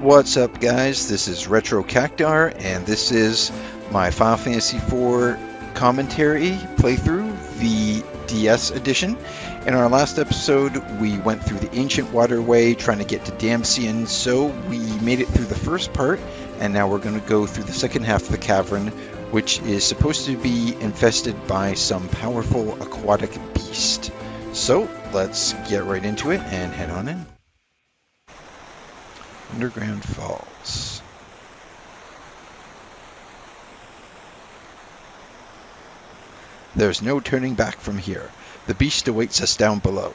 What's up, guys? This is Retro Cactar, and this is my Final Fantasy IV commentary playthrough, the DS edition. In our last episode, we went through the ancient waterway trying to get to Damcyan, so we made it through the first part, and now we're going to go through the second half of the cavern, which is supposed to be infested by some powerful aquatic beast. So let's get right into it and head on in. Underground Falls. There's no turning back from here. The beast awaits us down below.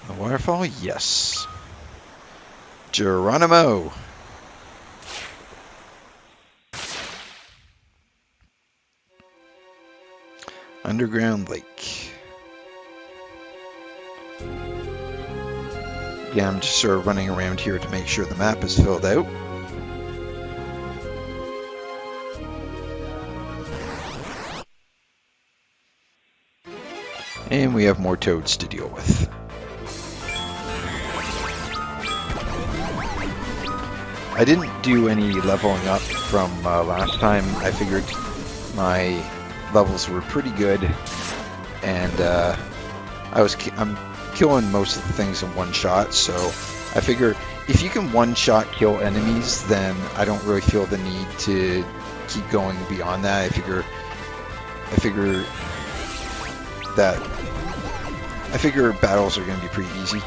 The waterfall? Yes. Geronimo! Underground Lake. Yeah, I'm just sort of running around here to make sure the map is filled out. And we have more toads to deal with. I didn't do any leveling up from last time. I figured my levels were pretty good, and I'm killing most of the things in one shot, so I figure if you can one-shot kill enemies, then I don't really feel the need to keep going beyond that. I figure battles are going to be pretty easy.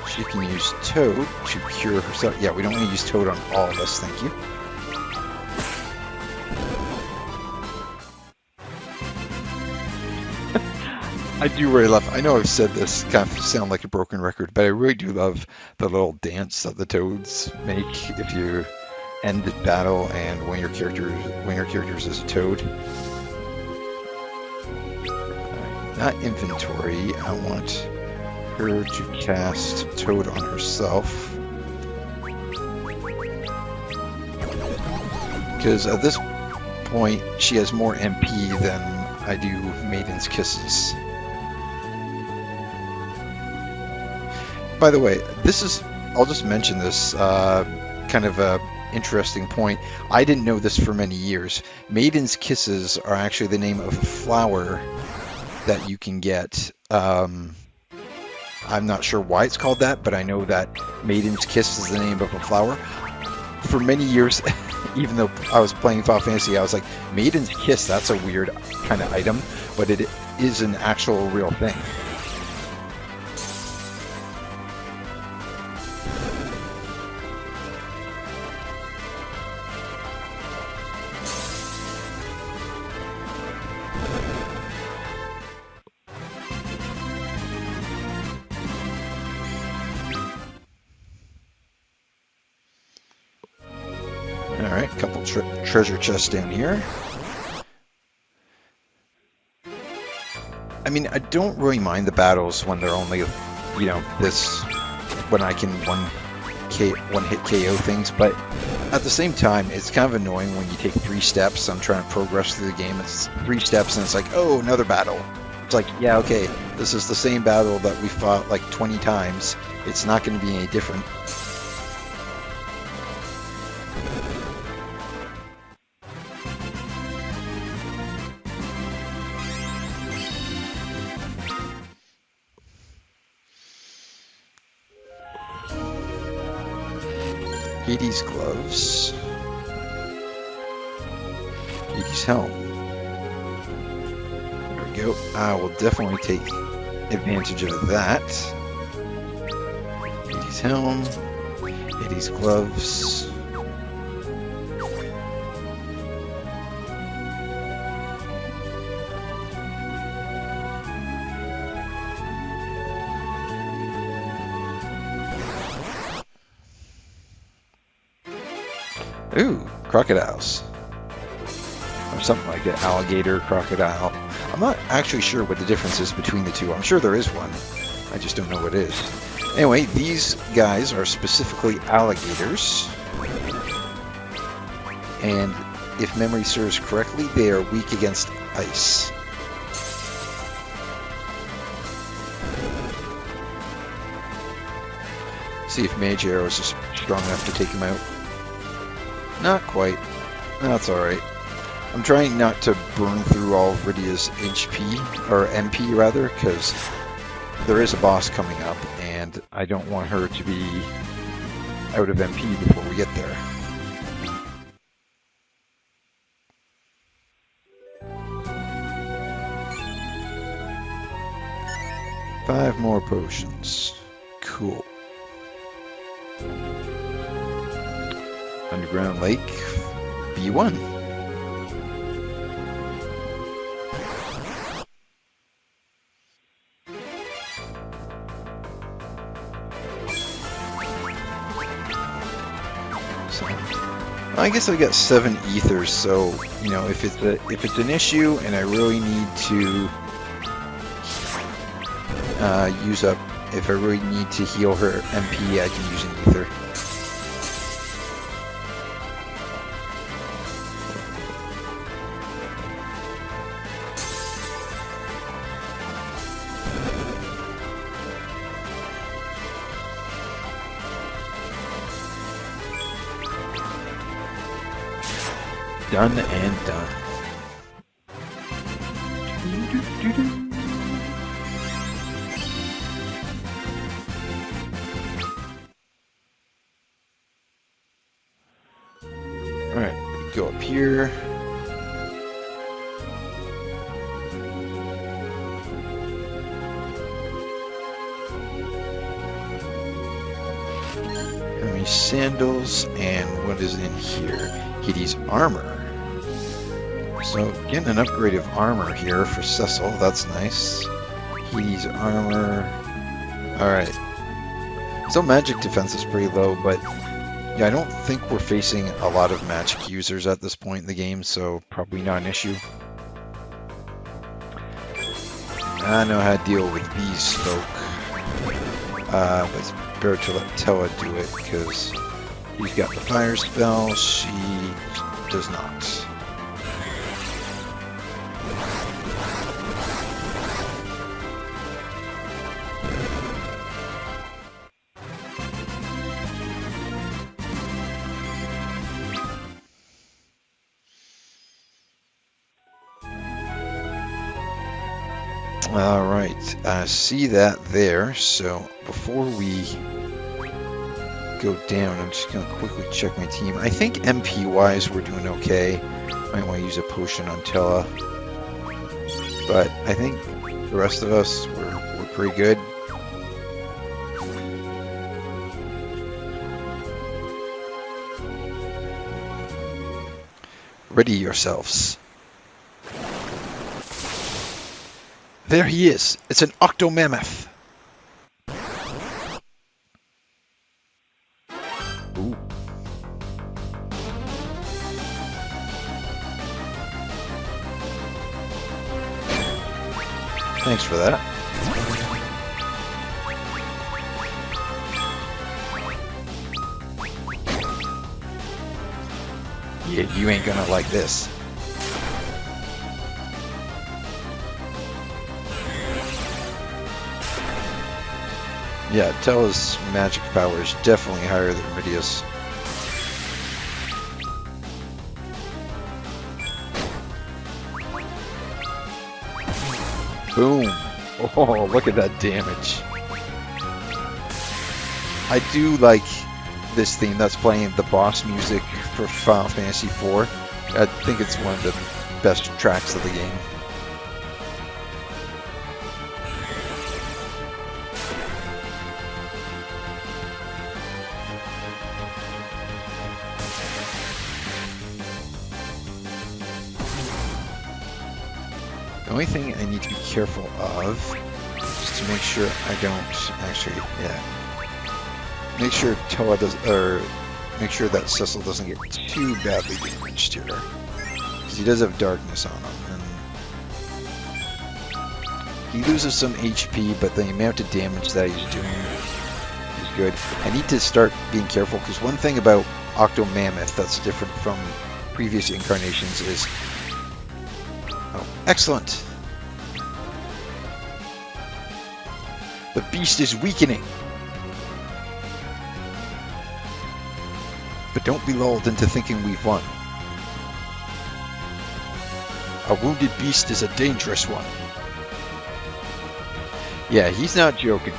She can use Toad to cure herself. Yeah, we don't want to use Toad on all of us, thank you. I do really love, I know I've said this, kind of sound like a broken record, but I really do love the little dance that the toads make if you end the battle and one of your characters is a toad. Not inventory, I want her to cast Toad on herself. Because at this point, she has more MP than I do Maiden's Kisses. By the way, I'll just mention this, kind of a interesting point. I didn't know this for many years. Maiden's Kisses are actually the name of a flower that you can get. I'm not sure why it's called that, but I know that Maiden's Kiss is the name of a flower. For many years, even though I was playing Final Fantasy, I was like, Maiden's Kiss, that's a weird kind of item, but it is an actual real thing. Alright, couple treasure chests down here. I mean, I don't really mind the battles when they're only, you know, when I can one-hit KO things, but at the same time, it's kind of annoying when you take 3 steps. I'm trying to progress through the game, it's 3 steps, and it's like, oh, another battle. It's like, yeah, okay, this is the same battle that we fought like 20 times. It's not going to be any different. Hades gloves. Hades helm. There we go. I will definitely take advantage of that. Hades helm. Hades gloves. Ooh, crocodiles. Or something like that. Alligator, crocodile. I'm not actually sure what the difference is between the two. I'm sure there is one. I just don't know what it is. Anyway, these guys are specifically alligators. And if memory serves correctly, they are weak against ice. See if Mage Arrows is strong enough to take him out. Not quite. That's alright. I'm trying not to burn through all of Rydia's HP, or MP rather, because there is a boss coming up, and I don't want her to be out of MP before we get there. Five more potions. Cool. Underground Lake, B1. So, I guess I got 7 ethers, so you know if it's an issue and I really need to use up, if I really need to heal her MP, I can use an ether. Done and done. Alright, go up here. Hermes sandals, and what is in here? Kitty's armor. So getting an upgrade of armor here for Cecil, that's nice. Kitty's armor. Alright. So magic defense is pretty low, but yeah, I don't think we're facing a lot of magic users at this point in the game, so probably not an issue. I know how to deal with these folk. It's better to let Tella do it, because he's got the fire spell, she does not. Alright, I see that there, so before we go down, I'm just going to quickly check my team. I think MP-wise we're doing okay. Might want to use a potion on Tella. But I think the rest of us, we're pretty good. Ready yourselves. There he is. It's an Octomammoth. Ooh. Thanks for that. Yeah, you ain't gonna like this. Yeah, Tella's magic power is definitely higher than Rydia's. Boom! Oh, look at that damage. I do like this theme that's playing the boss music for Final Fantasy IV. I think it's one of the best tracks of the game. The only thing I need to be careful of is to make sure I don't actually, make sure Tella does, or make sure that Cecil doesn't get too badly damaged here, because he does have darkness on him, and he loses some HP, but the amount of damage that he's doing is good. I need to start being careful, because one thing about Octomammoth that's different from previous incarnations is, oh, excellent! The beast is weakening. But don't be lulled into thinking we've won. A wounded beast is a dangerous one. Yeah, he's not joking.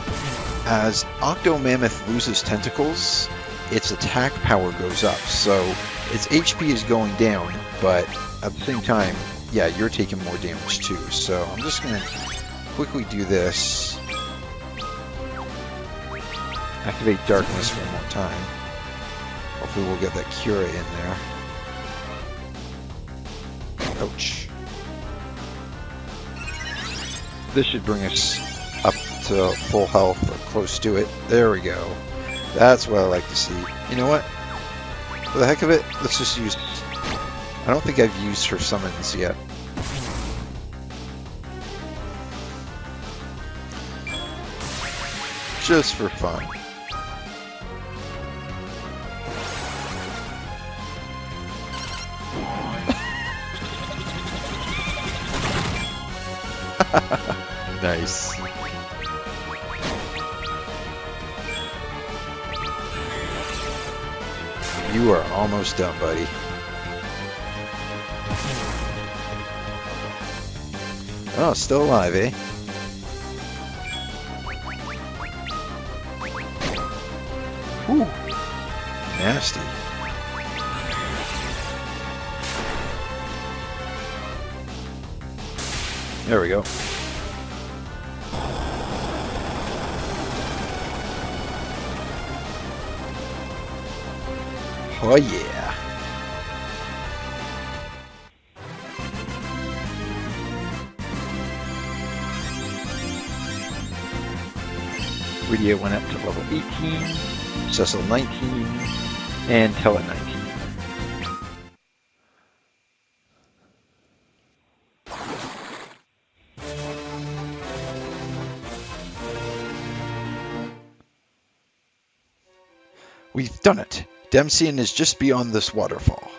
As Octomammoth loses tentacles, its attack power goes up, so its HP is going down, but at the same time, yeah, you're taking more damage too. So I'm just going to quickly do this. Activate Darkness one more time. Hopefully we'll get that Cura in there. Ouch. This should bring us up to full health or close to it. There we go. That's what I like to see. You know what? For the heck of it, let's just use... I don't think I've used her summons yet. Just for fun. Nice. You are almost done, buddy. Oh, still alive, eh? Whew. Nasty. There we go. Oh yeah. Rydia went up to level 18, Cecil 19, and Tella 19. We've done it. Damcyan is just beyond this waterfall.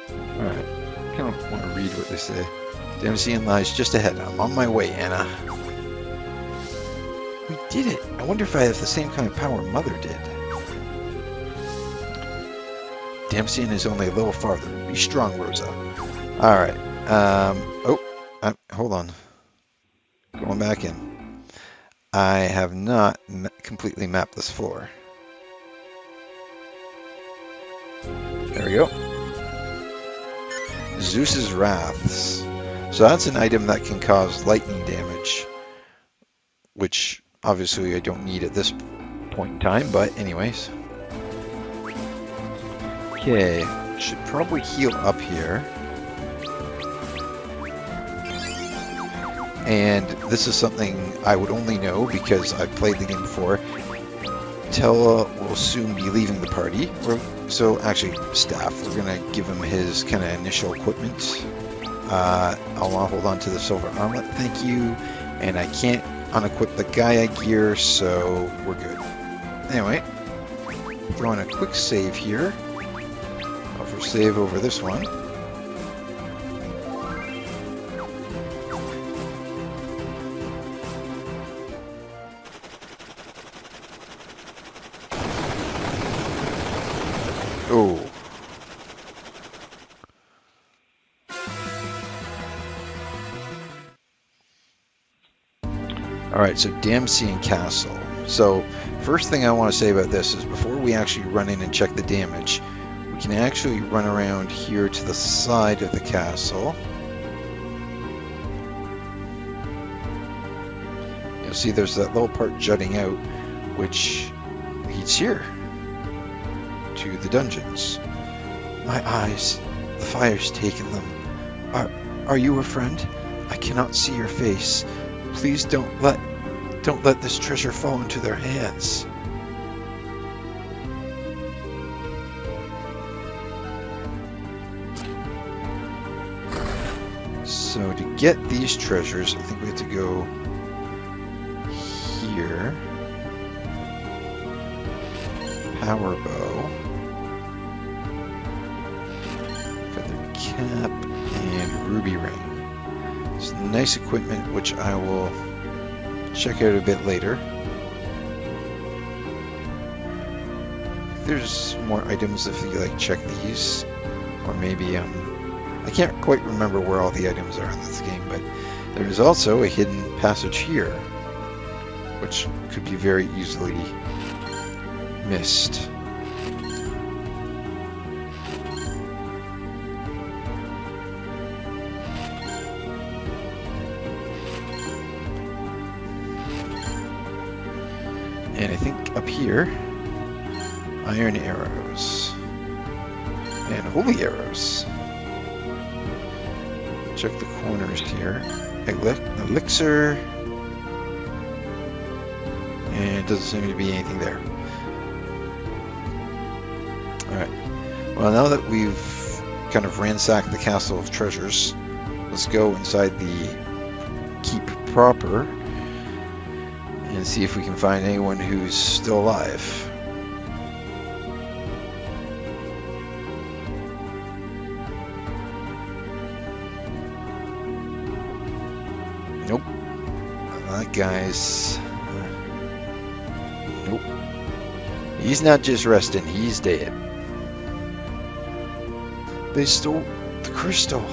Alright, I kind of want to read what they say. Damcyan lies just ahead. I'm on my way, Anna. We did it. I wonder if I have the same kind of power Mother did. Damcyan is only a little farther. Be strong, Rosa. Alright. Hold on. Going back in. I have not completely mapped this floor. There we go. Zeus's Wraths. So that's an item that can cause lightning damage, which obviously I don't need at this point in time, but anyways. Okay, should probably heal up here. And this is something I would only know because I've played the game before. Tella will soon be leaving the party. So actually, Staff, we're going to give him his kind of initial equipment. I'll hold on to the silver armlet, thank you. And I can't unequip the Gaia gear, so we're good. Anyway, throwing a quick save here. I'll for save over this one. Oh. Alright, so Damcyan Castle. So, first thing I want to say about this is before we actually run in and check the damage, we can actually run around here to the side of the castle. You'll see there's that little part jutting out, which leads here to the dungeons. My eyes, the fire's taken them. Are you a friend? I cannot see your face. Please don't let this treasure fall into their hands. So to get these treasures, I think we have to go here. Power bow. Feather cap and ruby ring. It's nice equipment, which I will check out a bit later. there's more items if you like check these, or maybe I can't quite remember where all the items are in this game, but there is also a hidden passage here, which could be very easily missed. And I think up here, iron arrows and holy arrows. Check the corners here. Elixir, and it doesn't seem to be anything there. Alright, well, now that we've kind of ransacked the Castle of Treasures, let's go inside the keep proper and see if we can find anyone who's still alive. Nope. That guy's... Nope. He's not just resting, he's dead. They stole the crystal.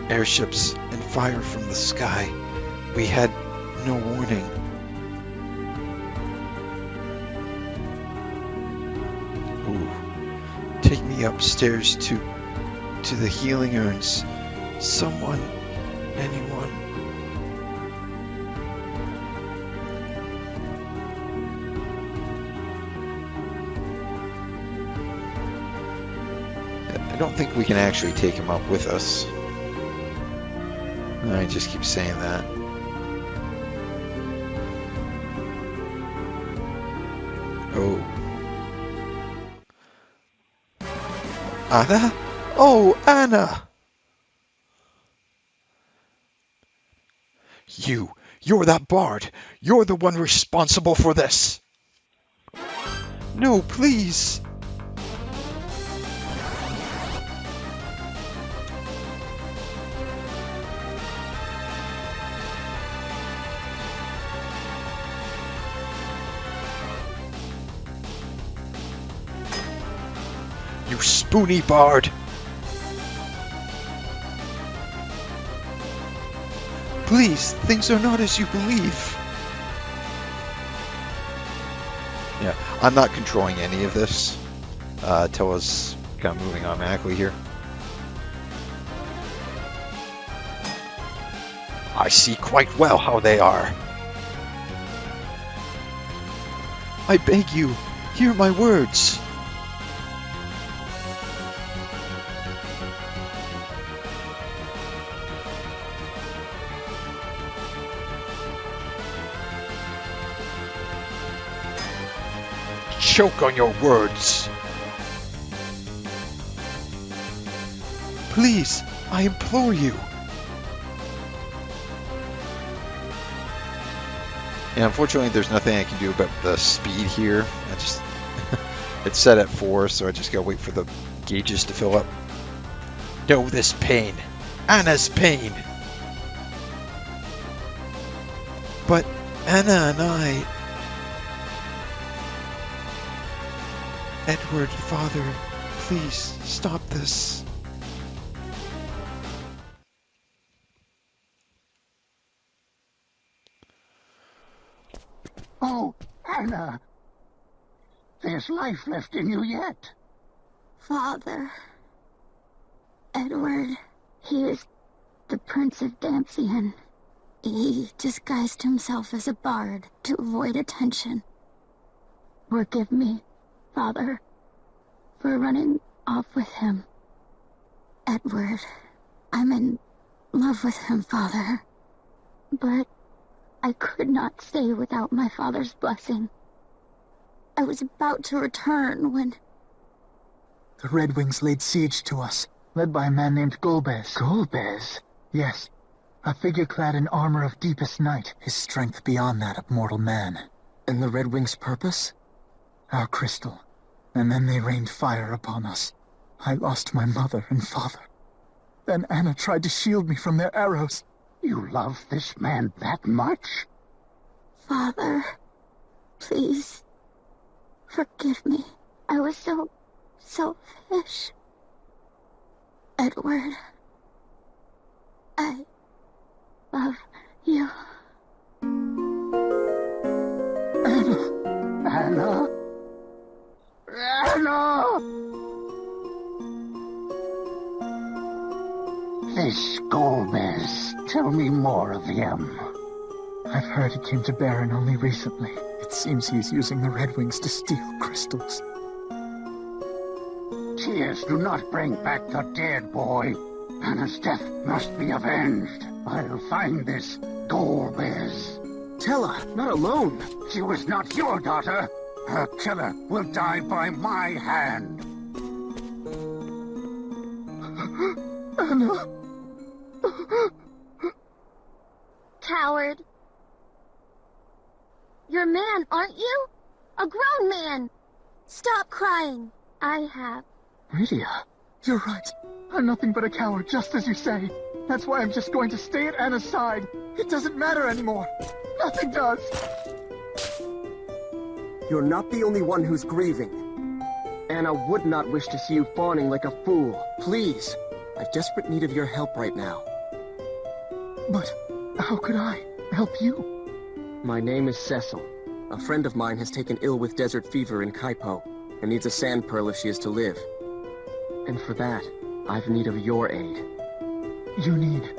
Airships and fire from the sky. We had no warning. Ooh. Take me upstairs to the healing urns. Someone, anyone. I don't think we can actually take him up with us. I just keep saying that. Oh. Anna? Oh, Anna! You're that bard. You're the one responsible for this. No, please. You spoony bard! Please, things are not as you believe. Yeah, I'm not controlling any of this. Toa's kind of moving automatically here. I see quite well how they are. I beg you, hear my words. Choke on your words. Please, I implore you. Yeah, unfortunately, there's nothing I can do about the speed here. I just it's set at 4, so I just gotta wait for the gauges to fill up. Know this pain, Anna's pain. But Anna and I. Edward, Father, please stop this. Oh, Anna! There's life left in you yet. Father. Edward, he is the Prince of Damcyan. He disguised himself as a bard to avoid attention. Forgive me, Father, for running off with him. Edward, I'm in love with him, Father. But I could not stay without my father's blessing. I was about to return when... The Red Wings laid siege to us, led by a man named Golbez. Golbez? Yes, a figure clad in armor of deepest night, his strength beyond that of mortal man. And the Red Wings' purpose? Our crystal. And then they rained fire upon us. I lost my mother and father. Then Anna tried to shield me from their arrows. You love this man that much? Father, Please, forgive me. I was so selfish. Edward, I love you. Anna? Anna! This Golbez. Tell me more of him. I've heard he came to Baron only recently. It seems he's using the Red Wings to steal crystals. Tears do not bring back the dead, boy. Anna's death must be avenged. I'll find this Golbez. Tella, not alone. She was not your daughter. Her killer will die by my hand. Anna! Coward. You're a man, aren't you? A grown man. Stop crying. I have. Rydia, you're right. I'm nothing but a coward, just as you say. That's why I'm just going to stay at Anna's side. It doesn't matter anymore. Nothing does. You're not the only one who's grieving. Anna would not wish to see you fawning like a fool. Please, I've desperate need of your help right now. But how could I help you? My name is Cecil. A friend of mine has taken ill with desert fever in Kaipo and needs a sand pearl if she is to live. And for that, I've need of your aid. You need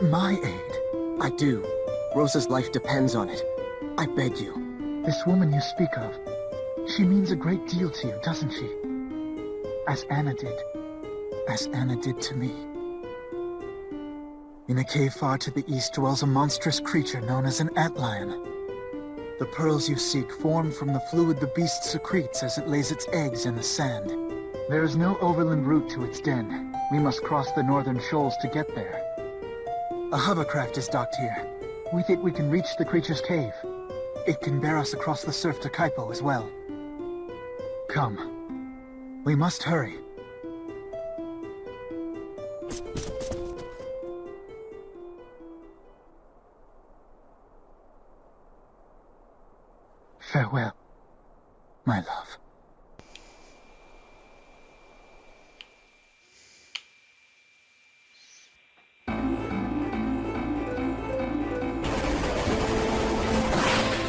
my aid? I do. Rosa's life depends on it. I beg you. This woman you speak of, she means a great deal to you, doesn't she? As Anna did. As Anna did to me. In a cave far to the east dwells a monstrous creature known as an antlion. The pearls you seek form from the fluid the beast secretes as it lays its eggs in the sand. There is no overland route to its den. We must cross the northern shoals to get there. A hovercraft is docked here. With it we can reach the creature's cave. It can bear us across the surf to Kaipo as well. Come. We must hurry. Farewell, my love.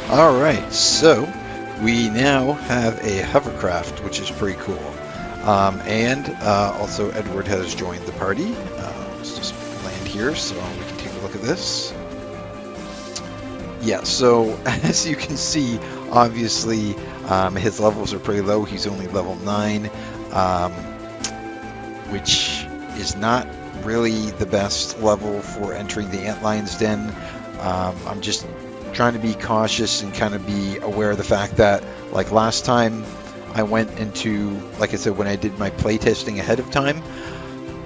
Alright, so we now have a hovercraft, which is pretty cool. And also Edward has joined the party. Let's just land here so we can take a look at this. Yeah, so as you can see, obviously his levels are pretty low. He's only level 9, which is not really the best level for entering the Antlion's Den. I'm just trying to be cautious and kind of be aware of the fact that, like last time I went into, like I said, when I did my playtesting ahead of time,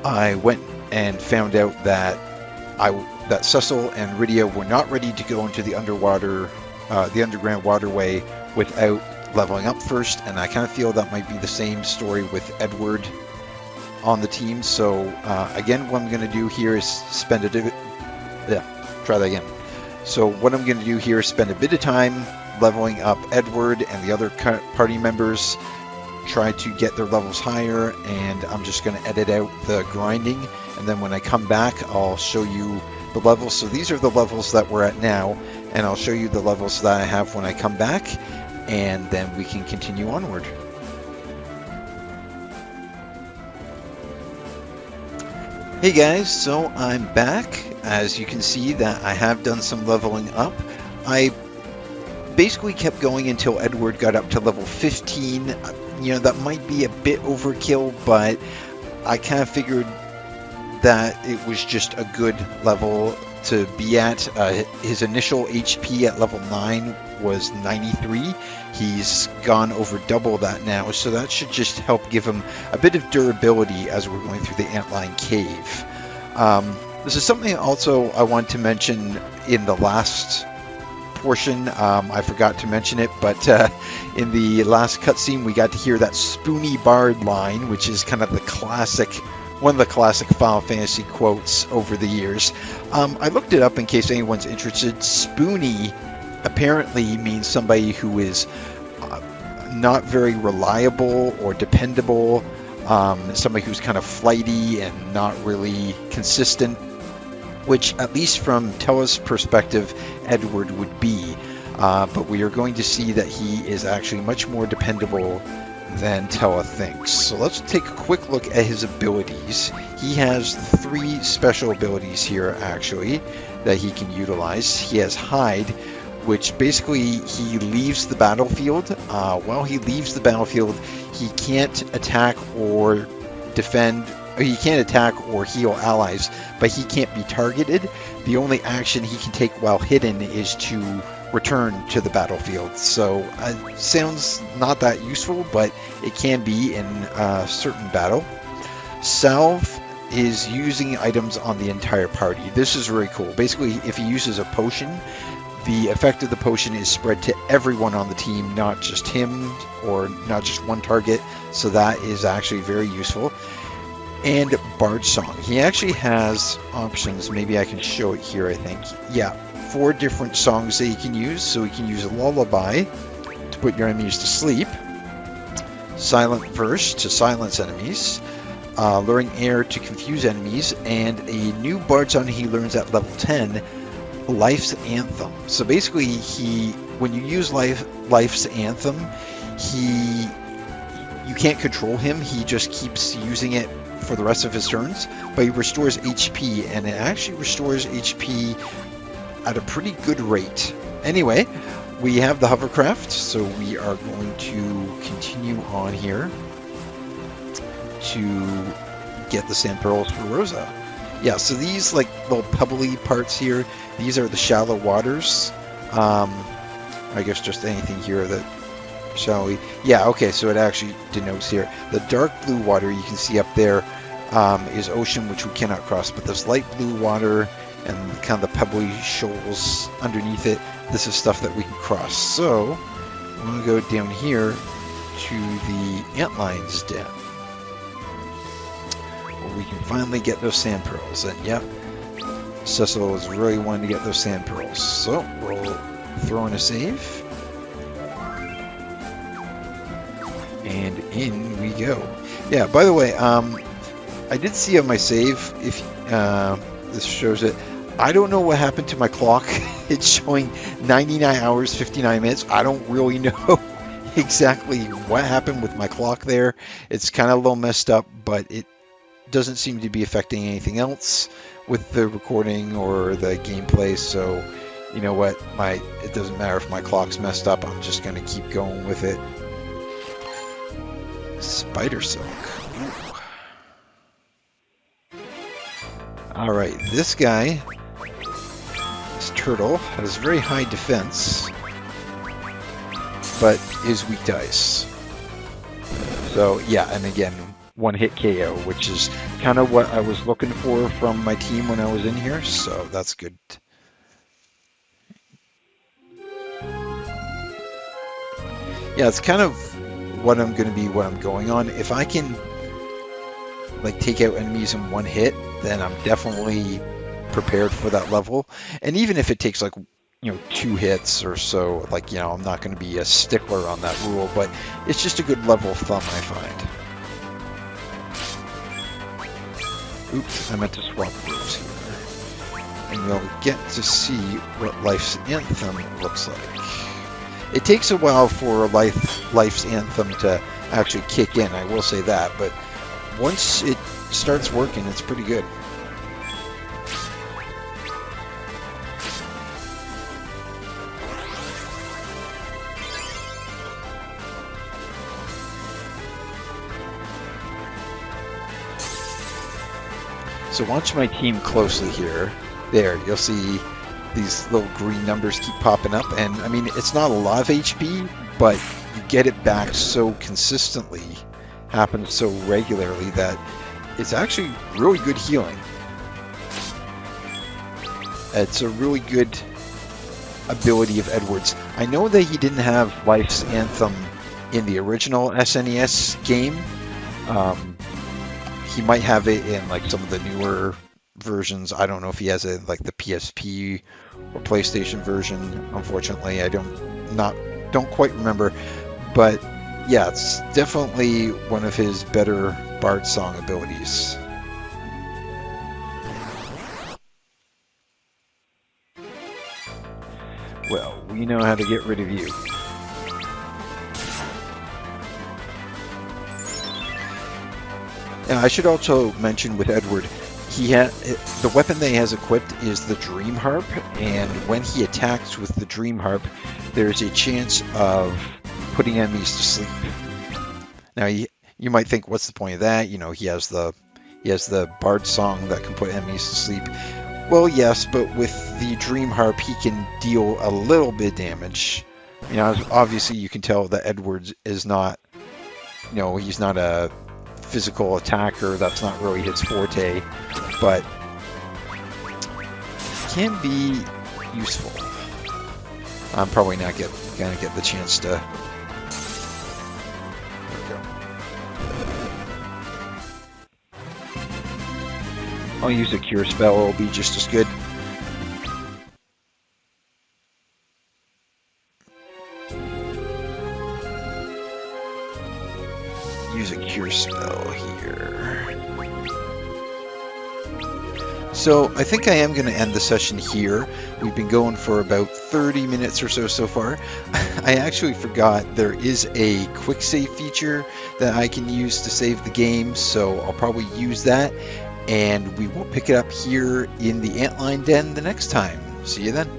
I went and found out that that Cecil and Rydia were not ready to go into the underground waterway without leveling up first, and I kind of feel that might be the same story with Edward on the team. So again, what I'm going to do here is spend a bit. Try that again. So what I'm going to do here is spend a bit of time leveling up Edward and the other party members, try to get their levels higher, and I'm just going to edit out the grinding, and then when I come back I'll show you the levels. So these are the levels that we're at now, and I'll show you the levels that I have when I come back, and then we can continue onward. Hey guys, so I'm back. As you can see that I have done some leveling up. I basically kept going until Edward got up to level 15. You know, that might be a bit overkill, but I kind of figured that it was just a good level to be at. His initial HP at level 9 was 93. He's gone over double that now, so that should just help give him a bit of durability as we're going through the Antlion Cave. This is something also I want to mention in the last portion. I forgot to mention it, but in the last cutscene we got to hear that Spoony Bard line, which is kind of the classic, one of the classic Final Fantasy quotes over the years. I looked it up in case anyone's interested. Spoony apparently means somebody who is not very reliable or dependable, somebody who's kind of flighty and not really consistent, which, at least from Tella's perspective, Edward would be. But we are going to see that he is actually much more dependable than Tella thinks. So let's take a quick look at his abilities. He has 3 special abilities here, actually, that he can utilize. He has Hide, which basically he leaves the battlefield. While he leaves the battlefield, he can't attack or defend. He can't attack or heal allies, but he can't be targeted. The only action he can take while hidden is to return to the battlefield. So sounds not that useful, but it can be in a certain battle. Salve is using items on the entire party. This is really cool. Basically, if he uses a potion, the effect of the potion is spread to everyone on the team, not just him or not just one target. So that is actually very useful. And Bard Song. He actually has options. Maybe I can show it here, I think. Yeah, 4 different songs that he can use. So he can use a lullaby to put your enemies to sleep, silent verse to silence enemies, luring air to confuse enemies, and a new Bard Song he learns at level 10, Life's Anthem. So basically, when you use Life's Anthem, you can't control him. He just keeps using it for the rest of his turns, but he restores HP, and it actually restores HP at a pretty good rate. Anyway, we have the hovercraft, so we are going to continue on here to get the sand pearls for Rosa. Yeah, so these like little pebbly parts here, these are the shallow waters. I guess just anything here that shallow. Yeah, okay, so it actually denotes here. The dark blue water you can see up there is ocean, which we cannot cross, but this light blue water and kind of the pebbly shoals underneath it, this is stuff that we can cross. So I'm going to go down here to the Antlion's Den, where we can finally get those sand pearls. And yep, Cecil is really wanting to get those sand pearls. So we'll throw in a save. And in we go. Yeah, by the way, I did see on my save, if this shows it, I don't know what happened to my clock. It's showing 99 hours, 59 minutes. I don't really know exactly what happened with my clock there. It's kind of a little messed up, but it doesn't seem to be affecting anything else with the recording or the gameplay. So, you know what? It doesn't matter if my clock's messed up. I'm just going to keep going with it. Spider silk. Alright, this guy, this turtle, has very high defense, but is weak to ice. So yeah, and again, one hit KO, which is kind of what I was looking for from my team when I was in here, so that's good. Yeah, it's kind of what I'm going on. If I can like take out enemies in one hit, then I'm definitely prepared for that level. And even if it takes like, 2 hits or so, like, I'm not going to be a stickler on that rule, but it's just a good level of thumb, I find. Oops, I meant to swap rules here. And you'll get to see what Life's Anthem looks like. It takes a while for Life's Anthem to actually kick in, I will say that, but once it starts working, it's pretty good. So watch my team closely here. There, you'll see these little green numbers keep popping up, and I mean, it's not a lot of HP, but you get it back so consistently, happens so regularly, that it's actually really good healing. It's a really good ability of Edward's. I know that he didn't have Life's Anthem in the original SNES game. He might have it in like some of the newer versions. I don't know if he has a like the PSP or PlayStation version. Unfortunately, I don't quite remember, but yeah, it's definitely one of his better bard song abilities. Well, we know how to get rid of you. I should also mention with Edward, the weapon that he has equipped is the Dream Harp, and when he attacks with the Dream Harp, there's a chance of putting enemies to sleep. Now, you might think, what's the point of that? You know, he has the Bard song that can put enemies to sleep. Well, yes, but with the Dream Harp, he can deal a little bit of damage. You know, obviously you can tell that Edwards is not, you know, he's not a physical attacker. That's not really his forte, but can be useful. I'm probably not gonna get the chance to. There we go. I'll use a cure spell. It'll be just as good. Use a cure spell here. So I think I am going to end the session here. We've been going for about 30 minutes or so far. I actually forgot there is a quick save feature that I can use to save the game, so I'll probably use that, and we will pick it up here in the Antlion Den the next time. See you then.